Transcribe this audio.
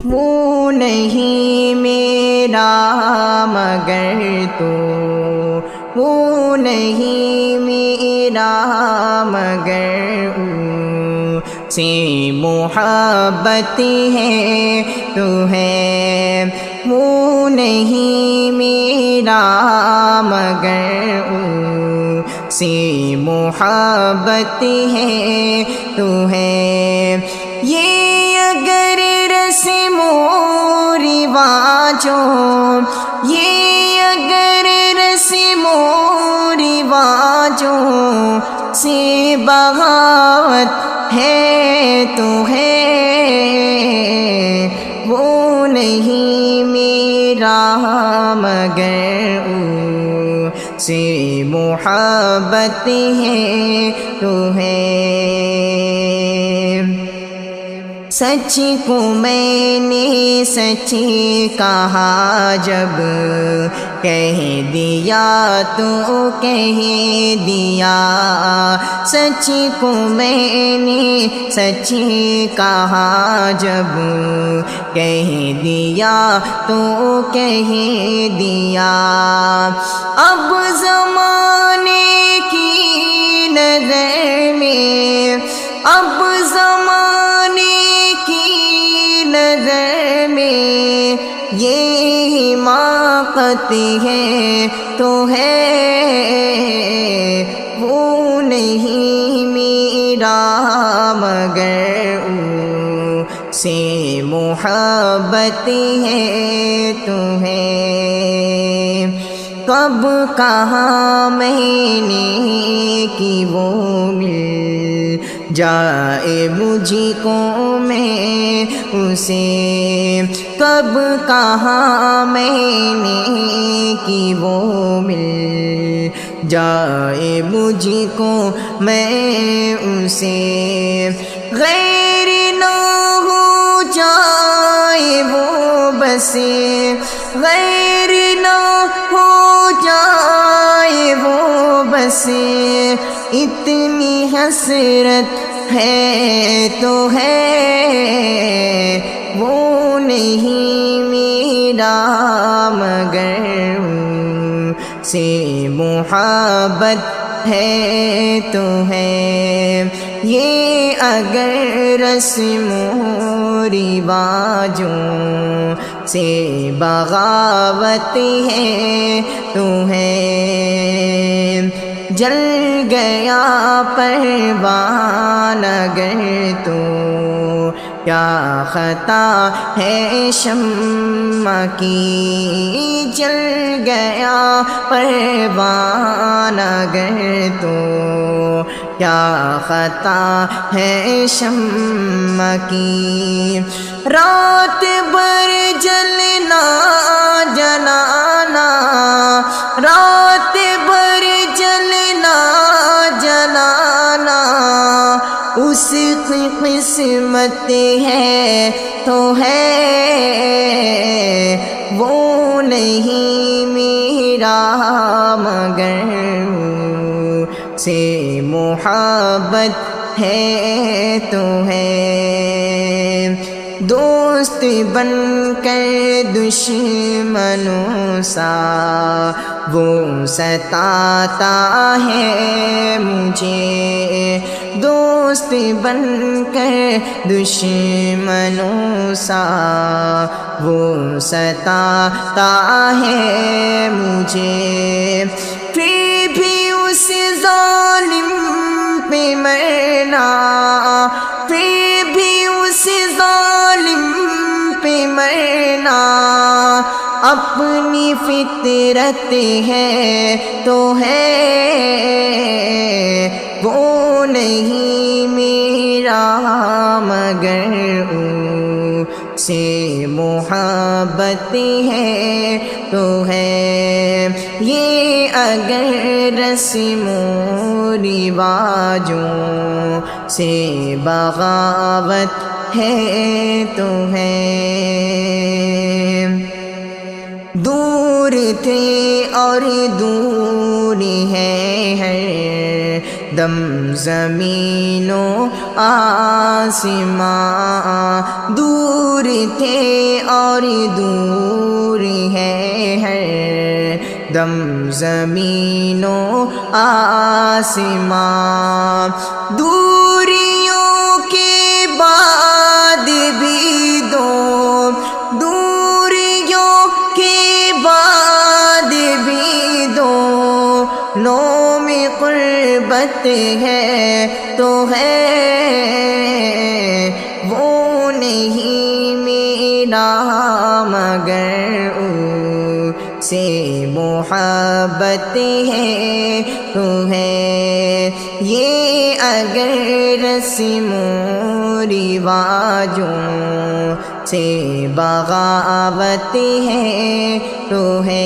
وہ نہیں میرا مگر تو، وہ نہیں میرا مگر سے محبت ہے تو ہے، وہ نہیں میرا مگر سے محبت ہے تو ہے۔ یہ اگر رسم و رواجوں، یہ اگر رسم و رواجوں سے بغاوت ہے تو ہے، وہ نہیں میرا مگر سے محبت ہے تو ہے۔ سچ کو میں نے سچ کہا جب کہہ دیا تو کہہ دیا، سچ کو میں نے سچ کہا جب کہہ دیا تو کہہ دیا۔ اب زمانے کی نظر میں، اب زمانے کی نظر میں یہ حماقت ہے تو ہے، وہ نہیں میرا مگر سے محبت ہے تو ہے۔ کب کہا میں نے کہ وہ مل جائے مجھ کو میں اسے، کب کہا میں نے کہ وہ مل جائے مجھ کو میں اسے، غیر نہ ہو جائے وہ بسے، غیر نہ ہو جائے وہ بسے، اتنی حسرت ہے تو ہے، وہ نہیں میرا مگر سے محبت ہے تو ہے۔ یہ اگر رسم و رواجوں سے بغاوت ہے تو ہے، جل گیا پروان اگر تو کیا خطا ہے شمع کی، جل گیا پروان اگر تو کیا خطا ہے شمع کی، رات بھر جلنا جلانا، رات بھر جلنا جلانا اس کی قسمت ہے تو ہے، وہ نہیں میرا مگر سے محبت ہے تو ہے۔ دوست بن کر دشمنوں سا وہ ستاتا ہے مجھے، دوست بن کر دشمنوں سا وہ ستاتا ہے مجھے، پھر بھی اس ظالم پہ مرنا، پھر بھی اس ظالم پہ مرنا اپنی فطرت ہے تو ہے، وہ نہیں میرا مگر سے محبت ہے تو ہے۔ یہ اگر رسم و رواجوں سے بغاوت ہے تو ہے۔ دور تھے اور دور ہے ہر دم زمین و آسماں، دور تھے اور دور ہے ہر دم زمین و آسماں، دوریوں کے بعد بھی دو، دوریوں کے بعد بھی دونوں میں قربت ہے تو ہے، وہ نہیں میرا مگر سے محبت ہے تو ہے، یہ اگر رسم و رواجوں سے بغاوت ہے تو ہے۔